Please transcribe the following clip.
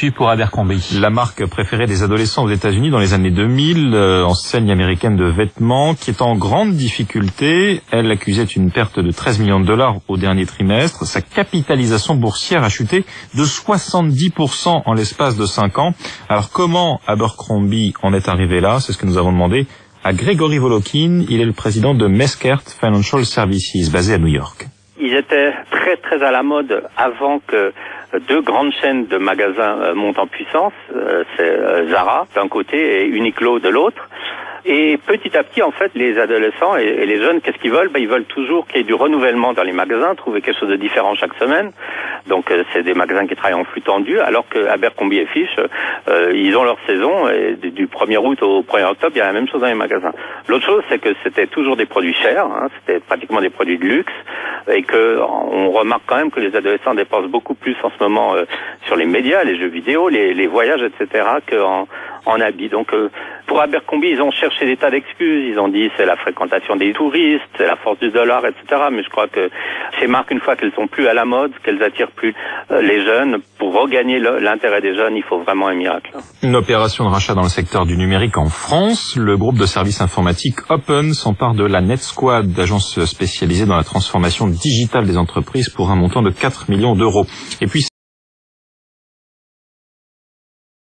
suivre pour Abercrombie. La marque préférée des adolescents aux États-Unis dans les années 2000, enseigne américaine de vêtements, qui est en grande difficulté. Elle accusait une perte de 13 millions de dollars au dernier trimestre. Sa capitalisation boursière a chuté de 70% en l'espace de 5 ans. Alors comment Abercrombie en est arrivé là? C'est ce que nous avons demandé à Grégory Volokin. Il est le président de Meskert Financial Services, basé à New York. Ils étaient très à la mode avant que deux grandes chaînes de magasins montent en puissance. C'est Zara d'un côté et Uniqlo de l'autre. Et petit à petit, en fait, les adolescents et les jeunes, qu'est-ce qu'ils veulent? Ils veulent toujours qu'il y ait du renouvellement dans les magasins, trouver quelque chose de différent chaque semaine. Donc, c'est des magasins qui travaillent en flux tendu, alors que Abercrombie & Fitch, ils ont leur saison, et du 1er août au 1er octobre, il y a la même chose dans les magasins. L'autre chose, c'est que c'était toujours des produits chers, c'était pratiquement des produits de luxe, et que on remarque quand même que les adolescents dépensent beaucoup plus en ce moment sur les médias, les jeux vidéo, les voyages, etc., qu'en habits. Donc, pour Abercrombie, ils ont cherché des tas d'excuses. Ils ont dit c'est la fréquentation des touristes, c'est la force du dollar, etc. Mais je crois que ces marques, une fois qu'elles sont plus à la mode, qu'elles attirent plus les jeunes, pour regagner l'intérêt des jeunes, il faut vraiment un miracle. Une opération de rachat dans le secteur du numérique en France. Le groupe de services informatiques Open s'empare de la NetSquad, agence spécialisée dans la transformation digitale des entreprises, pour un montant de 4 millions d'euros. Et puis